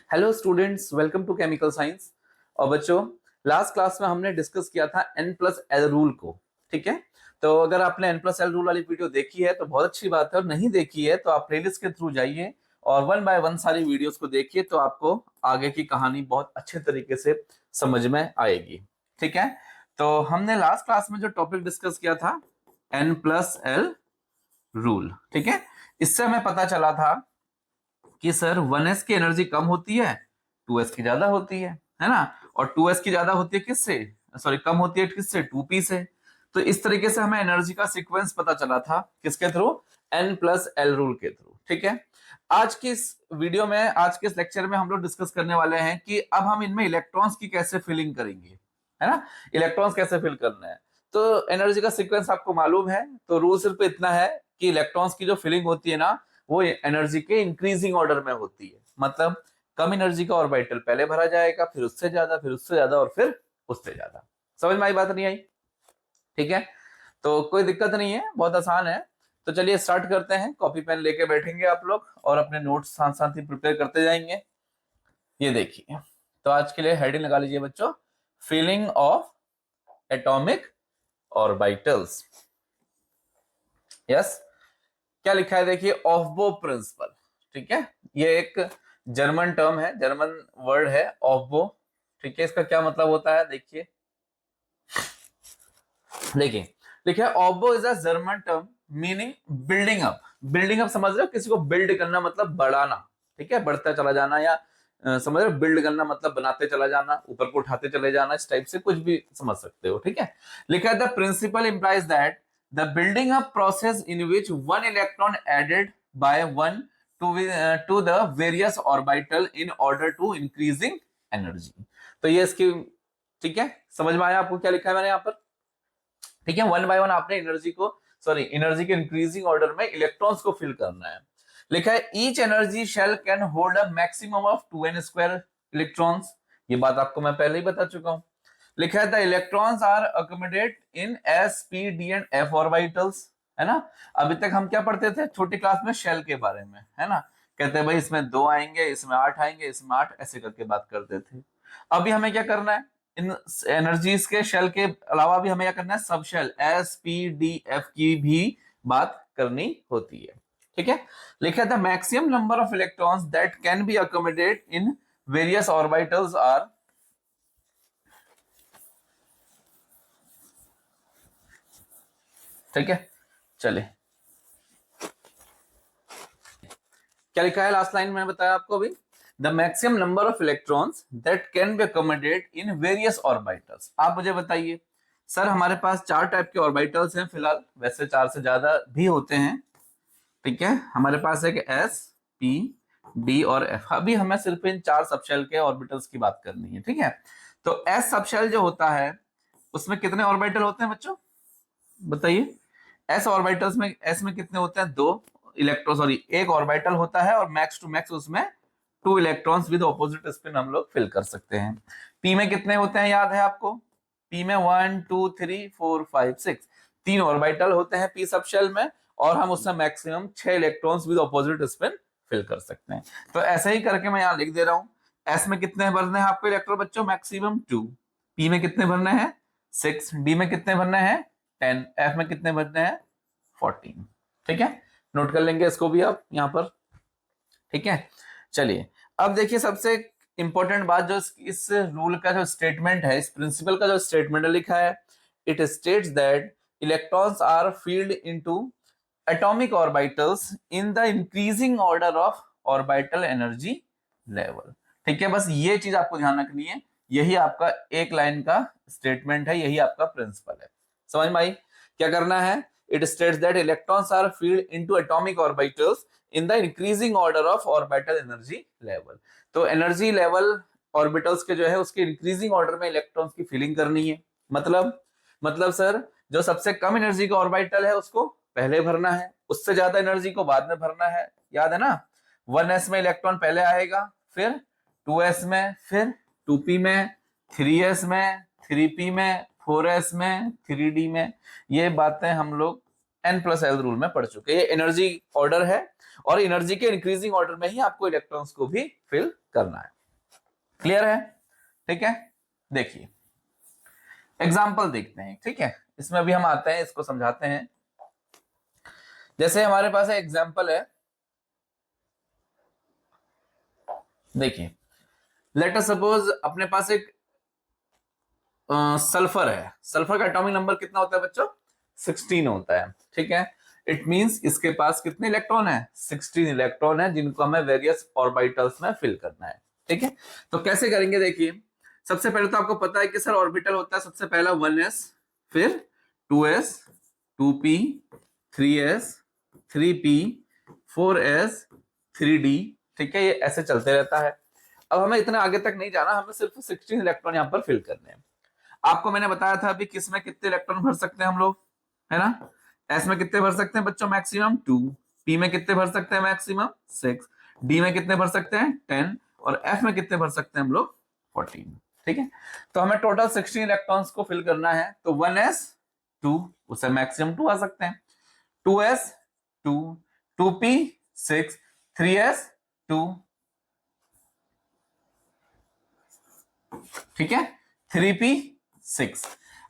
Hello students, welcome to chemical science. और बच्चों, last class में हमने डिस्कस किया था n प्लस एल रूल को। ठीक है, तो अगर आपने n प्लस एल रूल वाली वीडियो देखी है तो बहुत अच्छी बात है, और नहीं देखी है तो आप प्लेलिस्ट के थ्रू जाइए और वन बाय वन सारी वीडियोस को देखिए, तो आपको आगे की कहानी बहुत अच्छे तरीके से समझ में आएगी। ठीक है, तो हमने लास्ट क्लास में जो टॉपिक डिस्कस किया था n प्लस एल रूल। ठीक है, इससे हमें पता चला था कि सर 1s की एनर्जी कम होती है, 2s की ज्यादा होती है ना। और 2s की ज्यादा होती है किससे, सॉरी कम होती है किससे, 2p से। तो इस तरीके से हमें एनर्जी का सीक्वेंस पता चला था, किसके through, n plus L rule के थ्रू। ठीक है, आज की इस वीडियो में, आज के इस लेक्चर में हम लोग डिस्कस करने वाले हैं कि अब हम इनमें इलेक्ट्रॉन्स की कैसे फिलिंग करेंगे, है ना। इलेक्ट्रॉन्स कैसे फिल करना है, तो एनर्जी का सीक्वेंस आपको मालूम है, तो रूल सिर्फ इतना है कि इलेक्ट्रॉन्स की जो फिलिंग होती है ना, वो एनर्जी के इंक्रीजिंग ऑर्डर में होती है। मतलब कम एनर्जी का ऑर्बिटल पहले भरा जाएगा, फिर उससे ज्यादा, फिर उससे ज्यादा, और फिर उससे ज्यादा। समझ में आई बात, नहीं आई? ठीक है, तो कोई दिक्कत नहीं है, बहुत आसान है। तो चलिए स्टार्ट करते हैं। कॉपी पेन लेके बैठेंगे आप लोग और अपने नोट्स साथ साथ ही प्रिपेयर करते जाएंगे। ये देखिए, तो आज के लिए हेडिंग लगा लीजिए बच्चों, feeling of atomic orbitals. Yes, क्या लिखा है देखिए, ऑफबो प्रिंसिपल। ठीक है, ये एक जर्मन टर्म है, जर्मन वर्ड है ऑफबो। ठीक है, इसका क्या मतलब होता है देखिए, देखिए लिखा है Aufbau is a German term meaning building up. Building up समझ रहे हो, किसी को बिल्ड करना मतलब बढ़ाना। ठीक है, बढ़ता चला जाना, या समझ रहे हो, बिल्ड करना मतलब बनाते चला जाना, ऊपर को उठाते चले जाना, इस टाइप से कुछ भी समझ सकते हो। ठीक है, लिखा है the principle implies that the building up process in which one electron added by one to the various orbital in order to increasing energy. तो ये इसकी, ठीक है, समझ में आया आपको क्या लिखा है मैंने यहाँ पर? ठीक है, वन बाय वन आपने एनर्जी को, सॉरी एनर्जी के इंक्रीजिंग ऑर्डर में इलेक्ट्रॉन्स को फिल करना है। लिखा है each energy shell can hold a maximum of 2n square electrons. ये बात आपको मैं पहले ही बता चुका हूं। लिखा है the electrons are accommodate in s p d and f orbitals, है ना। अभी तक हम क्या पढ़ते थे छोटी क्लास में, शेल के बारे में, है ना। कहते हैं भाई इसमें 2 आएंगे, इसमें 8 आएंगे, इसमें 8, ऐसे करके बात करते थे। अभी हमें क्या करना है, इन एनर्जीज के शेल के अलावा भी हमें क्या करना है, sub shell s p d f की भी बात करनी होती है। ठीक है, लिखा है the maximum number of electrons that can be accommodate in various orbitals are, ठीक है, चलिए क्या लिखा है लास्ट लाइन में बताया आपको अभी, the maximum number of electrons that can be accommodate in various orbitals. आप मुझे बताइए सर, हमारे पास 4 टाइप के ऑर्बिटल्स हैं फिलहाल, वैसे 4 से ज्यादा भी होते हैं। ठीक है, हमारे पास है कि s p d और f। अभी हमें सिर्फ इन 4 सबशेल के ऑर्बिटल्स की बात करनी है। ठीक है, तो s सबशेल जो होता है उसमें कितने ऑर्बिटल होते हैं बच्चों, बताइए। s ऑर्बिटल्स में, s में कितने होते हैं, 2 इलेक्ट्रॉन, सॉरी एक ऑर्बिटल होता है, और मैक्स टू मैक्स उसमें 2 इलेक्ट्रॉन्स विद ऑपोजिट स्पिन हम लोग फिल कर सकते हैं। p में कितने होते हैं, याद है आपको? p में 1 2 3 4 5 6, 3 ऑर्बिटल होते हैं p सबशेल में, और हम उसमें maximum 6 electrons with opposite spin fill कर सकते हैं। तो ऐसे ही करके मैं यहाँ लिख दे रहा हूं, s में कितने भरने हैं आपको इलेक्ट्रॉन बच्चों, मैक्सिमम 2। p में कितने भरने हैं, 6। d में कितने भरने हैं, 10। f में कितने भरने हैं, 14। ठीक है, नोट कर लेंगे इसको भी आप यहाँ पर। ठीक है, चलिए अब देखिए सबसे इंपॉर्टेंट बात, जो इस रूल का जो स्टेटमेंट है, इस प्रिंसिपल का जो स्टेटमेंट लिखा है, it states that electrons are filled into atomic orbitals in the increasing order of orbital energy level. ठीक है, बस ये चीज आपको ध्यान रखनी है, यही आपका एक लाइन का स्टेटमेंट है, यही आपका प्रिंसिपल है। समझ में आई? क्या करना है, it states that electrons are filled into atomic orbitals in the increasing order of orbital energy level. तो एनर्जी लेवल ऑर्बिटल्स के जो है उसके इंक्रीजिंग ऑर्डर में इलेक्ट्रॉन्स की फिलिंग करनी है। मतलब सर, जो सबसे कम एनर्जी का ऑर्बिटल है उसको पहले भरना है, उससे ज्यादा एनर्जी को बाद में भरना है, याद है ना। 1s में इलेक्ट्रॉन पहले आएगा, फिर 2s में, फिर 2p में, 3s में, 3p में, 4s में, 3d में। ये बातें हम लोग n प्लस एल रूल में पढ़ चुके हैं। ये एनर्जी ऑर्डर है, और एनर्जी के इंक्रीजिंग ऑर्डर में ही आपको इलेक्ट्रॉन्स को भी फिल करना है। क्लियर है? ठीक है, देखिए एग्जाम्पल देखते हैं। ठीक है, इसमें अभी हम आते हैं, इसको समझाते हैं। जैसे हमारे पास एग्जाम्पल है, देखिए लेट अस सपोज अपने पास एक सल्फर है। सल्फर का एटॉमिक नंबर कितना होता है बच्चों? 16 होता है। ठीक है, इट मींस इसके पास कितने इलेक्ट्रॉन है? 16 इलेक्ट्रॉन है, जिनको हमें वेरियस ऑर्बिटल्स में फिल करना है। ठीक है, तो कैसे करेंगे? देखिए सबसे पहले तो आपको पता है कि सर ऑर्बिटल होता है सबसे पहला 1s, फिर 2s, 2p, 3s, 3p, 4s, 3d। ठीक है, ये ऐसे चलते रहता है। अब हमें इतना आगे तक नहीं जाना, हमें सिर्फ 16 इलेक्ट्रॉन यहां पर फिल करने हैं। आपको मैंने बताया था अभी किस में कितने इलेक्ट्रॉन भर सकते हैं हम लोग, है ना? एस में कितने भर सकते हैं बच्चों? मैक्सिमम 2। पी में कितने भर सकते हैं? मैक्सिमम 6। डी में कितने भर सकते हैं? 10। और एफ में कितने भर सकते हैं हम लोग? 14। ठीक है, तो हमें टोटल 16 इलेक्ट्रॉन्स को फिल करना है। तो 1s 2, उससे मैक्सिमम 2 आ सकते हैं। 2s 2, 2p 6, 3s 2। ठीक है, 3p 6।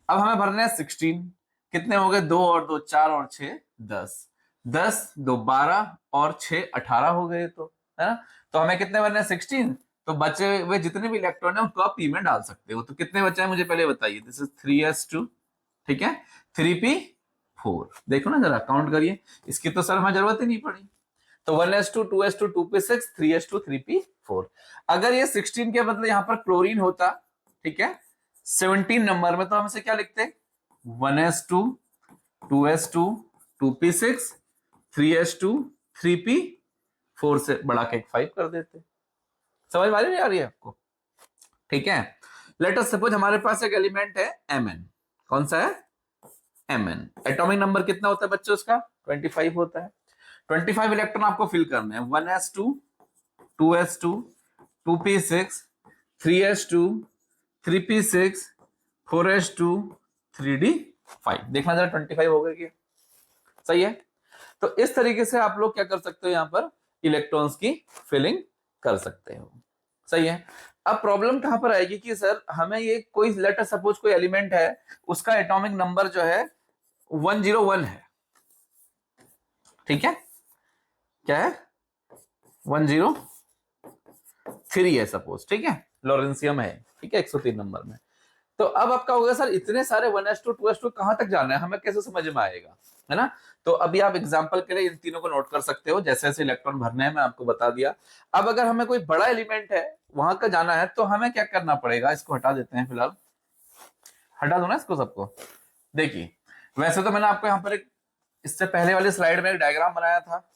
अब हमें भरने हैं 16। कितने हो गए? 2 और 2 4 और 6 10। 10 2 12 और 6 18 हो गए, तो है ना? तो हमें कितने भरने हैं? 16। तो बचे हुए जितने भी इलेक्ट्रॉन है उनको आप पी में डाल सकते हो। तो कितने बचे हैं मुझे पहले बताइए। This is 3s2। ठीक है, 3p4। देखो ना जरा काउंट करिए, इसकी तो सर हमें जरूरत ही नहीं पड़ी। तो 1s2 2s2 2p6 3s2 3p4। अगर ये 16 के बदले यहां पर क्लोरीन होता, ठीक है, 17 नंबर में, तो हम इसे क्या लिखते? 1s2 2s2 2p6 3s2 3p4 से बढ़ा के 5 कर देते। समझ में आ रही है आपको? ठीक है, लेट अस सपोज हमारे पास एक एलिमेंट है Mn। कौन सा है? Mn। एटॉमिक नंबर कितना होता है बच्चों उसका? 25 होता है। 25 इलेक्ट्रॉन आपको फिल करने हैं। 1s2 2s2 2p6 3s2 3p6 4s2 3d5। देखना जरा 25 हो गया क्या? सही है। तो इस तरीके से आप लोग क्या कर सकते हो, यहां पर इलेक्ट्रॉन्स की फिलिंग कर सकते हो। सही है। अब प्रॉब्लम कहां पर आएगी कि सर हमें ये कोई लेट अस सपोज कोई एलिमेंट है, उसका एटॉमिक नंबर जो है 101 है। ठीक है, क्या है? 103 है सपोज। ठीक है, लॉरेंसियम है। ठीक है, 103 नंबर में। तो अब आपका होगा सर इतने सारे 1s2 2s2 कहां तक जाना है, हमें कैसे समझ में आएगा, है ना? तो अभी आप एग्जांपल के लिए इन तीनों को नोट कर सकते हो, जैसे जैसे इलेक्ट्रॉन भरने हैं मैं आपको बता दिया। अब अगर हमें कोई बड़ा एलिमेंट है वहां का जाना है, तो हमें क्या करना पड़ेगा? इसको हटा देते हैं फिलहाल, हटा दो ना इसको सबको। देखिए वैसे तो मैंने आपको यहाँ पर एक इससे पहले वाली स्लाइड में एक डायग्राम बनाया था,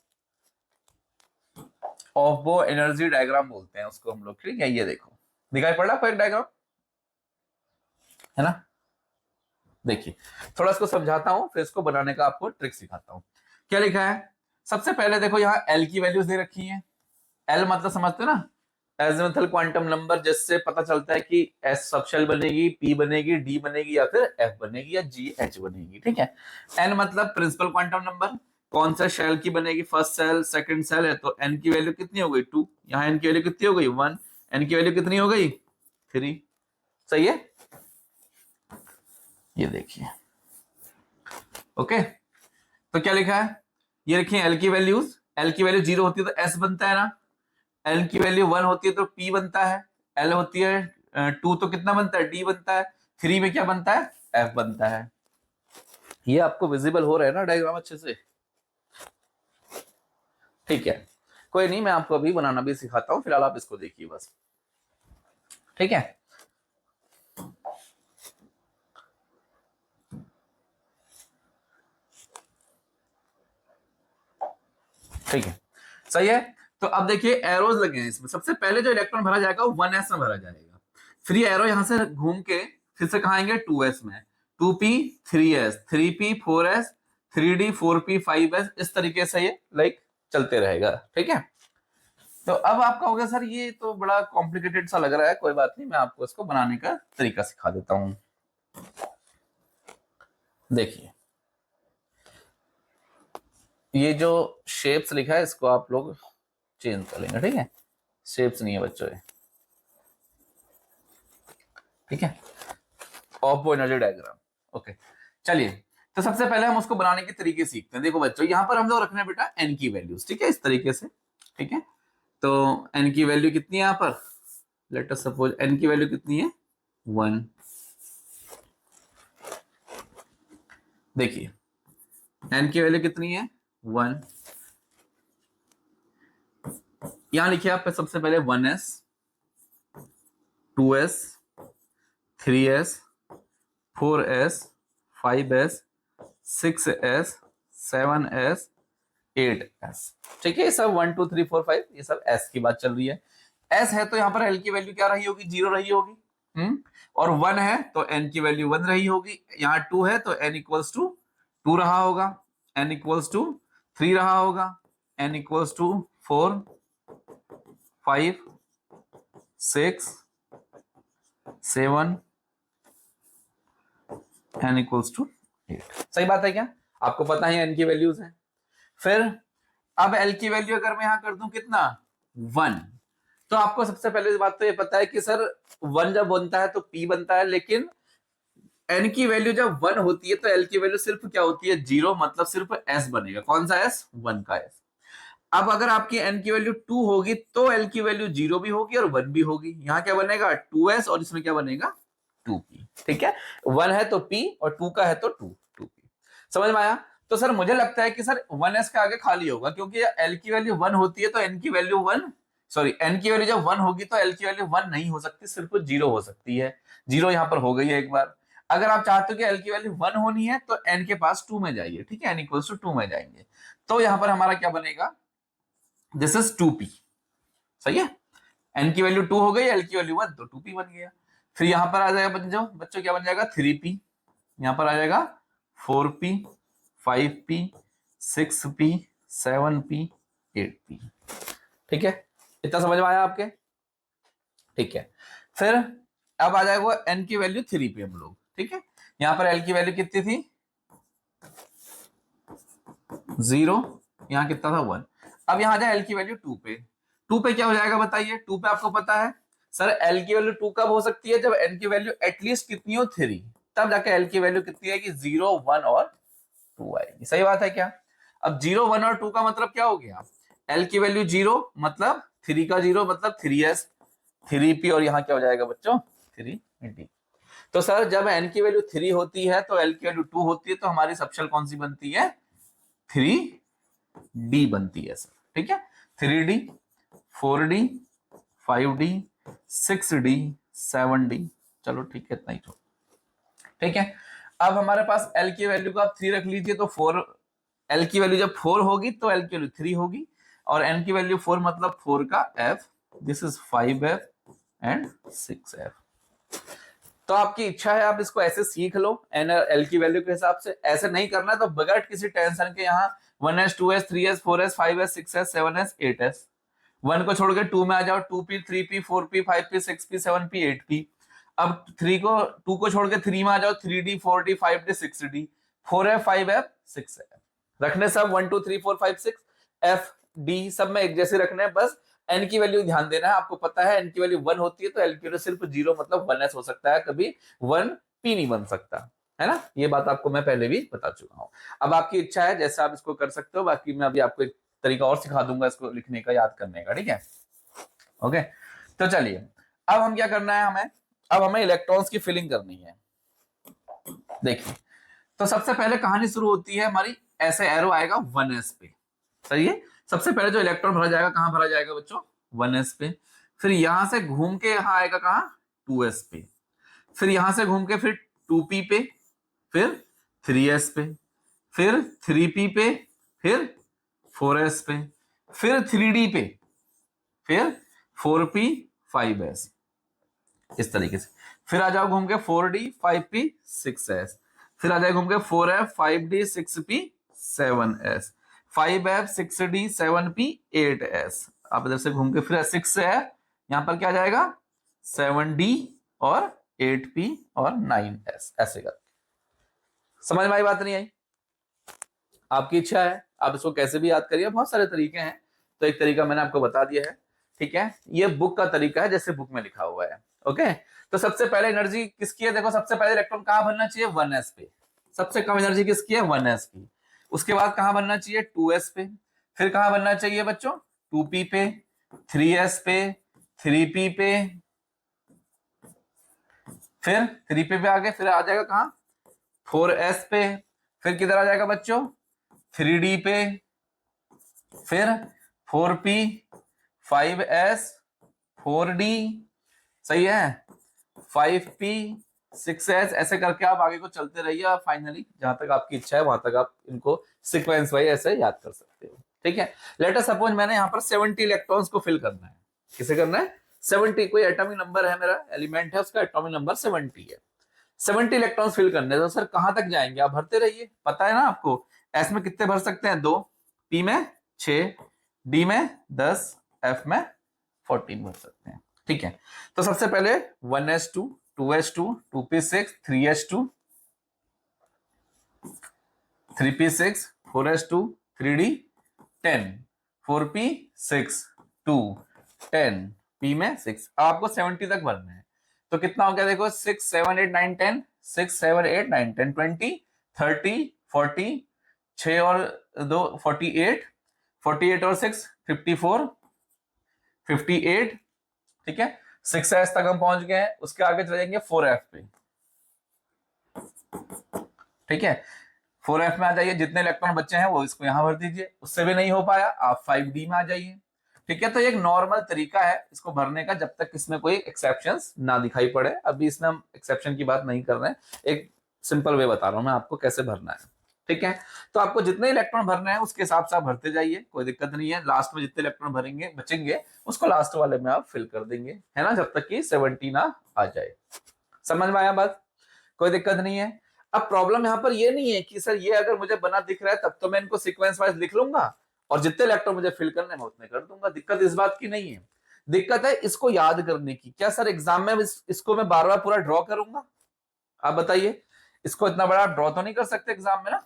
ऑफ एनर्जी डायग्राम बोलते हैं उसको हम लोग। ठीक है, ये देखो दिखाई पड़ रहा है एक डायग्राम, है ना? देखिए थोड़ा इसको समझाता हूं, फिर इसको बनाने का आपको ट्रिक सिखाता हूं। क्या लिखा है? सबसे पहले देखो यहाँ एल की वैल्यूज दे रखी है। एल मतलब समझते हो ना? एजिमुथल क्वांटम नंबर, जिससे पता चलता है कि एस सब शेल बनेगी, पी बनेगी, डी बनेगी, या फिर एफ बनेगी, या जी एच बनेगी। ठीक है। एन मतलब प्रिंसिपल क्वांटम नंबर, कौन सा शेल की बनेगी? फर्स्ट सेल सेकंड सेल है, तो एन की वैल्यू कितनी हो गई? 2। यहाँ एन की वैल्यू कितनी हो गई? 1। एन की वैल्यू कितनी हो गई? 3। सही है, ये देखिए। ओके, तो क्या लिखा है? ये लिखिए एल की वैल्यूज। एल की वैल्यू 0 होती है तो एस बनता है ना, एल की वैल्यू 1 होती है तो पी बनता है, एल होती है 2 तो कितना बनता है? डी बनता है, 3 में क्या बनता है? एफ बनता है। ये आपको विजिबल हो रहा है ना डायग्राम अच्छे से? ठीक है, कोई नहीं, मैं आपको अभी बनाना भी सिखाता हूं, फिलहाल आप इसको देखिए बस। ठीक है, ठीक है, सही है। तो अब देखिए एरोज लगे हैं इसमें। सबसे पहले जो इलेक्ट्रॉन भरा जाएगा वो 1s में भरा जाएगा, फिर ये एरो यहां से घूम के फिर से कहां आएंगे? 2s में। 2p 3s 3p 4s 3d 4p 5s, इस तरीके से ये लाइक चलते रहेगा। ठीक है, तो अब आपका होगा सर ये तो बड़ा कॉम्प्लिकेटेड सा लग रहा है, कोई बात नहीं, मैं आपको इसको बनाने का तरीका सिखा देता हूं। देखिए ये जो शेप्स लिखा है इसको आप लोग चेंज कर लेंगे। ठीक है, शेप्स नहीं है बच्चों ये। ठीक है, ऑपो एनर्जी डायग्राम। ओके, चलिए तो सबसे पहले हम उसको बनाने के तरीके सीखते हैं। देखो बच्चों, यहाँ पर हम लोग रखना है बेटा एन की वैल्यूज, ठीक है, इस तरीके से। ठीक है, तो एन की वैल्यू कितनी है यहाँ पर, लेट अस सपोज एन की वैल्यू कितनी है 1। देखिए एन की वैल्यू कितनी है 1। यहां लिखिए आप सबसे पहले 1s 2s 3s 4s 5s 6s 7s 8s। ठीक है, ये सब 1 2 3 4 5 ये सब s की बात चल रही है। s है तो यहाँ पर l की वैल्यू क्या रही होगी, 0 रही होगी। और 1 है तो n की वैल्यू 1 रही होगी। यहाँ 2 है तो n इक्वल्स टू 2 रहा होगा, n इक्वल्स टू 3 रहा होगा, n equals to 4 5 6 7 n equals to 8। सही बात है क्या, आपको पता है n की वैल्यूज हैं। फिर अब l की वैल्यू अगर मैं यहां कर दूं कितना 1, तो आपको सबसे पहले बात तो ये पता है कि सर 1 जब बनता है तो p बनता है, लेकिन n की वैल्यू जब 1 होती है तो l की वैल्यू सिर्फ क्या होती है 0, मतलब सिर्फ s बनेगा। कौन सा s, 1 का s। अब अगर आपकी n की वैल्यू 2 होगी तो l की वैल्यू 0 भी होगी और 1 भी होगी। यहां क्या बनेगा 2s और इसमें क्या बनेगा 2p। ठीक है, 1 है तो p और 2 का है तो 2p। समझ में आया। तो सर मुझे लगता है कि सर 1s के आगे खाली होगा, क्योंकि l की वैल्यू 1 होती है तो n की वैल्यू 1 सॉरी n की वैल्यू जब 1 होगी तो l की वैल्यू 1 नहीं हो सकती, सिर्फ 0 हो सकती है। 0 यहां पर हो गई है एक बार। अगर आप चाहते हो कि l की वैल्यू 1 होनी है तो n के पास 2 में जाइए। ठीक है, n इक्वल्स टू 2 में जाएंगे तो यहां पर हमारा क्या बनेगा, दिस इज 2p। सही है, n की वैल्यू 2 हो गई, l की वैल्यू 1 तो 2p बन गया। फिर यहां पर आ जाएगा बच्चों क्या बन जाएगा 3p, यहां पर आ जाएगा 4p 5p 6p 7p 8p। ठीक है, इतना समझ में आया आपके। ठीक है, फिर अब आ जाएगा n की वैल्यू 3p हम लोग। ठीक है, यहां पर l की वैल्यू कितनी थी 0, यहां कितना था 1। अब यहां आ जाए l की वैल्यू 2 पे। 2 पे क्या हो जाएगा बताइए, 2 पे आपको पता है सर l की वैल्यू 2 कब हो सकती है, जब n की वैल्यू एटलीस्ट कितनी हो 3, तब जाके l की वैल्यू कितनी है कि 0 1 और 2 आएगी। सही बात है क्या। अब 0 1 और 2 का मतलब क्या हो गया, l की वैल्यू 0 मतलब 3 का 0 मतलब 3s 3p और यहाँ क्या हो जाएगा बच्चों 3d। तो सर जब n की वैल्यू 3 होती है तो l की वैल्यू 2 होती है, तो हमारी सबशेल कौन सी बनती है 3d बनती है सर। ठीक है, 3d 4d 5d 6d 7d। चलो ठीक है, इतना ही तो। ठीक है, अब हमारे पास l की वैल्यू को आप 3 रख लीजिए तो 4, l की वैल्यू जब 4 होगी तो l की वैल्यू 3 होगी, और n की वैल्यू 4 मतलब 4 का f, this is 5f and 6f। तो आपकी इच्छा है आप इसको ऐसे सीख लो एन एल की वैल्यू के हिसाब से। ऐसे नहीं करना तो बगैर किसी टेंशन के यहाँ 1s 2s 3s 4s 5s 6s 7s 8s, 1 को छोड़ के 2 में आ जाओ 2p 3p 4p 5p 6p 7p 8p। अब 2 को छोड़ के 3 में आ जाओ 3d 4d 5d 6d 4f 5f 6f। रखने सब 1 2 3 4 5 6 f d सब में एक जैसे रखने हैं, बस n की वैल्यू ध्यान देना है। आपको पता है n की वैल्यू 1 होती है तो l की वैल्यू सिर्फ 0 मतलब 1s हो सकता है, कभी 1p नहीं बन सकता है ना। ये बात आपको मैं पहले भी बता चुका हूं। अब आपकी इच्छा है जैसे आप इसको कर सकते हो, बाकी मैं अभी आपको एक तरीका और सिखा दूंगा इसको लिखने का, याद करने का। ठीक है, ओके। तो चलिए अब हम क्या करना है, अब हमें इलेक्ट्रॉन्स की फिलिंग करनी है। देखिए तो सबसे पहले कहानी शुरू होती है हमारी, ऐसे एरो आएगा 1s पे। सही है, सबसे पहले जो इलेक्ट्रॉन भरा जाएगा कहां भरा जाएगा बच्चों 1s पे। फिर यहां से घूम के यहां आएगा कहां 2s पे। फिर यहां से घूम के फिर 2p पे, फिर 3s पे, फिर 3p पे, फिर 4s पे, फिर 3d पे, फिर 4p 5s, इस तरीके से। फिर आ जाओ घूम के 4d 5p 6s, फिर आ जाए घूम के 4f 5d 6p 7s 5f 6d 7p 8s। आप इधर से घूम के फिर 6 से है, यहां पर क्या आ जाएगा 7d और 8p और 9s, ऐसे कर। समझ में आई बात नहीं आई, आपकी इच्छा है आप इसको कैसे भी याद करिए, बहुत सारे तरीके हैं। तो एक तरीका मैंने आपको बता दिया है। ठीक है, ये बुक का तरीका है जैसे बुक में लिखा हुआ है। ओके, तो सबसे पहले एनर्जी किसकी है, देखो सबसे पहले इलेक्ट्रॉन कहाँ भरना चाहिए, 1s पे, सबसे कम एनर्जी किसकी है, 1s की। उसके बाद कहाँ बनना चाहिए, 2s पे। फिर कहाँ बनना चाहिए बच्चों, 2p पे, 3s पे, 3p पे, फिर 3p पे आगे, फिर आ जाएगा कहाँ, 4s पे, फिर किधर आ जाएगा बच्चों, 3d पे, फिर 4p, 5s, 4d, सही है, 5p, 6s, ऐसे करके आप आगे को चलते रहिए और फाइनली जहां तक आपकी इच्छा है वहां तक आप इनको सीक्वेंस वाइज ऐसे याद कर सकते हो। ठीक है, लेट अस सपोज मैंने यहाँ पर 70 इलेक्ट्रॉन्स को फिल करना है। किसे करना है, 70, कोई एटॉमिक नंबर है, मेरा एलिमेंट है, उसका एटॉमिक नंबर 70 है। 70 इलेक्ट्रॉन्स फिल करने, तो सर कहां तक जाएंगे, आप भरते रहिए, पता है ना आपको। एस में कितने भर सकते हैं, 2, पी में 6, डी में 10, एफ में 14 भर सकते हैं। ठीक है, तो सबसे पहले 1s2, 2s2, 2p6, 3s2, 3p6, 4s2, 3d, 10, 4p6, 2, 10, p में 6। अब आपको 70 तक भरना है, तो कितना हो गया देखो, 6 7 8 9 10, 6 7 8 9 10 20 30 40, 6 और 2 48, 48 और 6 54, 58। ठीक है, 6s तक हम पहुंच गए हैं, उसके आगे चले जाएंगे 4f पे। ठीक है, 4f में आ जाइए, जितने इलेक्ट्रॉन बचे हैं वो इसको यहां भर दीजिए, उससे भी नहीं हो पाया आप 5d में आ जाइए। ठीक है, तो ये एक नॉर्मल तरीका है इसको भरने का, जब तक इसमें कोई एक्सेप्शंस ना दिखाई पड़े। अभी इसमें हम एक्सेप्शन की बात नहीं कर रहे हैं, एक सिंपल वे बता रहा हूं मैं आपको कैसे भरना है। ठीक है, तो आपको जितने इलेक्ट्रॉन भरने हैं उसके हिसाब से आप भरते जाइए, कोई दिक्कत नहीं है। लास्ट में जितने इलेक्ट्रॉन भरेंगे बचेंगे उसको लास्ट वाले में आप फिल कर देंगे, है ना, जब तक कि 70 ना आ जाए। समझ में आया बात, कोई दिक्कत नहीं है। अब प्रॉब्लम यहाँ पर ये नहीं है कि सर ये अगर मुझे बना दिख रहा है तब तो मैं इनको सीक्वेंस वाइज लिख लूंगा और जितने इलेक्ट्रॉन मुझे फिल करने मैं उतने कर दूंगा, दिक्कत इस बात की नहीं है। दिक्कत है इसको याद करने की। क्या सर एग्जाम में इसको मैं बार बार पूरा ड्रॉ करूंगा, आप बताइए, इसको इतना बड़ा ड्रॉ तो नहीं कर सकते एग्जाम में ना,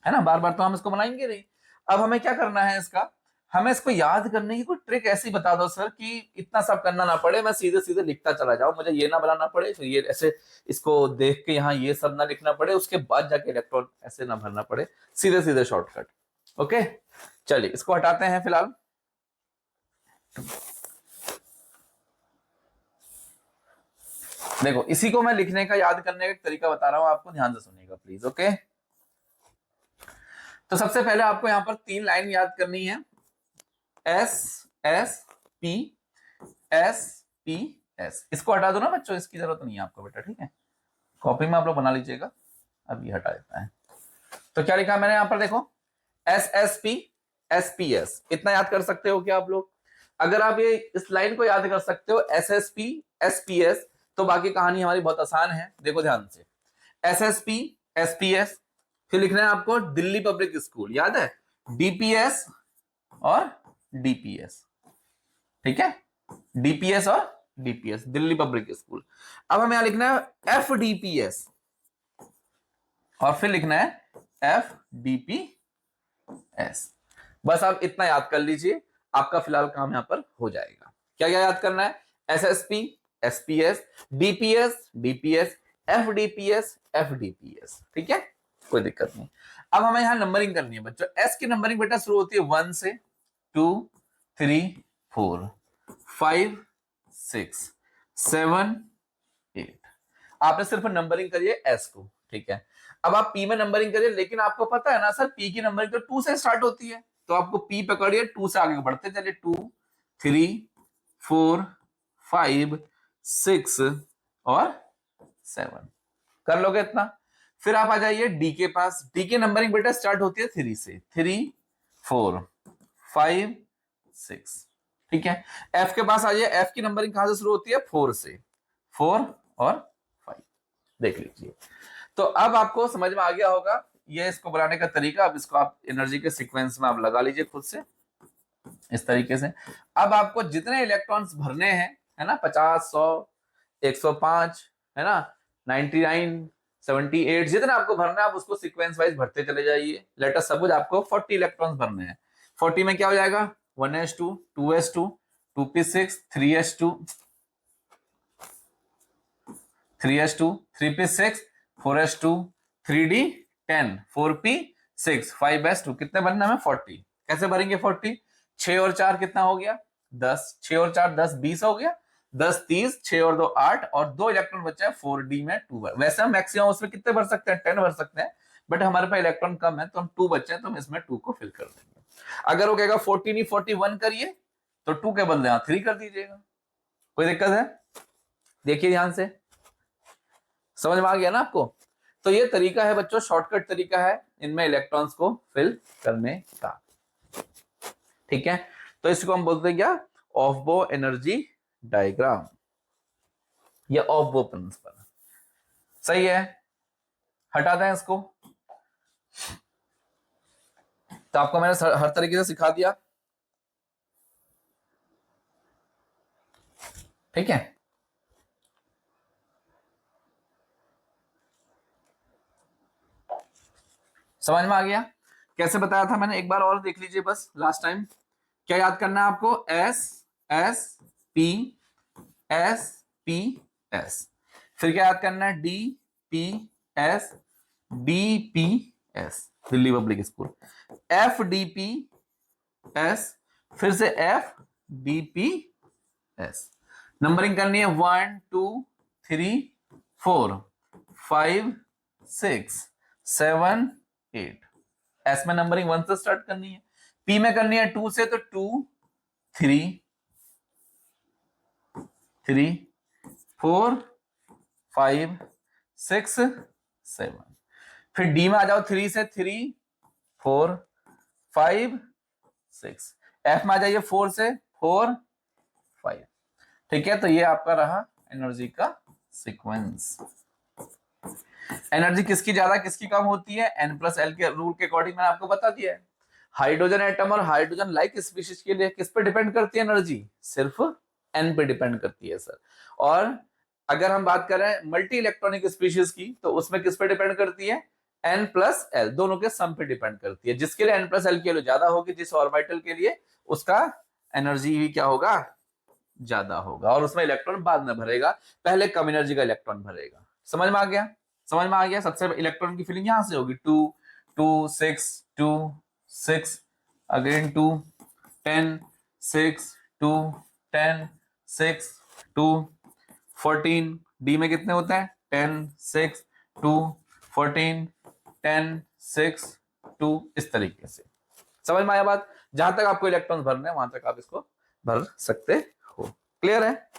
है ना, बार बार तो हम इसको बनाएंगे नहीं। अब हमें क्या करना है, इसका हमें इसको याद करने की कोई ट्रिक ऐसी बता दो सर कि इतना सब करना ना पड़े, मैं सीधे सीधे लिखता चला जाऊं, मुझे ये ना बनाना पड़े, फिर ये ऐसे इसको देख के यहाँ ये सब ना लिखना पड़े, उसके बाद जाके इलेक्ट्रॉन ऐसे ना भरना पड़े, सीधे सीधे शॉर्टकट। ओके, चलिए इसको हटाते हैं फिलहाल। देखो इसी को मैं लिखने का, याद करने का एक तरीका बता रहा हूं आपको, ध्यान से सुनिएगा प्लीज। ओके, तो सबसे पहले आपको यहाँ पर 3 लाइन याद करनी है, S S P S P S. इसको हटा दो ना बच्चों, इसकी जरूरत नहीं है आपको बेटा, ठीक है, कॉपी में आप लोग बना लीजिएगा। अब ये हटा देता है, तो क्या लिखा मैंने यहाँ पर देखो, S S P S P S, इतना याद कर सकते हो क्या आप लोग। अगर आप ये इस लाइन को याद कर सकते हो S S P S P S, तो बाकी कहानी हमारी बहुत आसान है। देखो ध्यान से, S S P S P S, फिर लिखना है आपको दिल्ली पब्लिक स्कूल, याद है, डीपीएस और डीपीएस। ठीक है, डीपीएस और डीपीएस, दिल्ली पब्लिक स्कूल। अब हमें यहां लिखना है एफ डीपीएस और फिर लिखना है एफ डीपीएस। बस आप इतना याद कर लीजिए, आपका फिलहाल काम यहां पर हो जाएगा। क्या क्या याद करना है, एसएसपी एसपीएस, डीपीएस डीपीएस, एफडीपीएस एफडीपीएस। ठीक है, कोई दिक्कत नहीं। अब हमें यहां नंबरिंग करनी है बच्चों। एस की नंबरिंग बेटा शुरू होती है 1 से, 2 3 4 5 6 7 8। आपने सिर्फ नंबरिंग करिए एस को, ठीक है। अब आप पी में नंबरिंग करिए, लेकिन आपको पता है ना सर पी की नंबरिंग तो 2 से स्टार्ट होती है, तो आपको पी पकड़िए, 2 से आगे बढ़ते चलिए, 2 3 4 5 6 और 7, कर लोगे इतना। फिर आप आ जाइए डी के पास। डी की नंबरिंग बेटा स्टार्ट होती है 3 से, 3 4 5 6। ठीक है, एफ के पास आ जाइए। एफ की नंबरिंग कहां से शुरू होती है, 4 से, 4 और 5, देख लीजिए। तो अब आपको समझ में आ गया होगा ये इसको बनाने का तरीका। अब इसको आप एनर्जी के सीक्वेंस में आप लगा लीजिए खुद से इस तरीके से। अब आपको जितने इलेक्ट्रॉन्स भरने हैं, है ना, 50 100 105, है ना, 99 78, जितना आपको भरना है आप उसको सीक्वेंस वाइज भरते चले जाइए। लेट अस सपोज आपको 40 इलेक्ट्रॉन्स भरने हैं। 40 में क्या हो जाएगा, 1s2 2s2 2p6 3s2 3s2, 3p6, 4s2, 3d 10, 4p 6, 5s2, कितने बनना है 40। कैसे भरेंगे 40? 6 और 4 कितना हो गया 10, 6 और 4 10, 20 हो गया, 10 30, 6 और 2 8, और 2 इलेक्ट्रॉन बचा है 4d में 2 भर। वैसे हम मैक्सिमम उसमें कितने भर सकते हैं 10 भर सकते हैं, बट हमारे पास इलेक्ट्रॉन कम है तो हम 2 बचे हैं तो हम इसमें 2 को फिल कर देंगे। अगर वो कहेगा 40 नहीं 41 करिए तो 2 के बदले 3 कर दीजिएगा। कोई दिक्कत है? देखिए ध्यान से, समझ में आ गया ना आपको? तो ये तरीका है बच्चों, शॉर्टकट तरीका है इनमें इलेक्ट्रॉन्स को फिल करने का। ठीक है, तो इसको हम बोलते हैं क्या, ऑफ बो एनर्जी डायग्राम या ऑफ बो प्रिंसिपल। सही है, हटा दें इसको। तो आपको मैंने हर तरीके से सिखा दिया। ठीक है, समझ में आ गया कैसे बताया था मैंने? एक बार और देख लीजिए बस लास्ट टाइम। क्या याद करना है आपको? S S P S P S, फिर क्या याद करना है? D P S D P S, Delhi public school. F D P S, फिर से F D P S. Numbering करनी है 1 2 3 4 5 6 7 8। एस में नंबरिंग 1 से स्टार्ट करनी है, पी में करनी है 2 से, तो 2 3 3 4 5 6 7। फिर डी में आ जाओ 3 से, 3 4 5 6। एफ में आ जाइए 4 से, 4 5। ठीक है, तो ये आपका रहा एनर्जी का सीक्वेंस। एनर्जी किसकी ज्यादा किसकी कम होती है? एन प्लस एल के रूल के अकॉर्डिंग मैंने आपको बता दिया है। हाइड्रोजन एटम और हाइड्रोजन लाइक स्पीशीज के लिए किस पे डिपेंड करती है एनर्जी? सिर्फ एन पे डिपेंड करती है सर। और अगर हम बात करें मल्टी इलेक्ट्रॉनिक स्पीशीज की, तो उसमें किस पे डिपेंड करती है? एन प्लस एल, दोनों के सम पे डिपेंड करती है। जिसके लिए एन प्लस एल की वैल्यू ज्यादा होगी, जिस ऑर्बिटल के लिए, उसका एनर्जी भी क्या होगा? ज्यादा होगा, और उसमें इलेक्ट्रॉन बाद में भरेगा, पहले कम एनर्जी का इलेक्ट्रॉन भरेगा। समझ में आ गया? समझ में आ गया। सबसे इलेक्ट्रॉन की फिलिंग यहां से होगी, 2 2 6 2 6, अगेन 2 10 6 2 10 6 2 14। डी में कितने होते हैं? 10 6 2 14 10 6 2, इस तरीके से। समझ में आया बात? जहां तक आपको इलेक्ट्रॉन भरने हैं वहां तक आप इसको भर सकते हो। क्लियर है?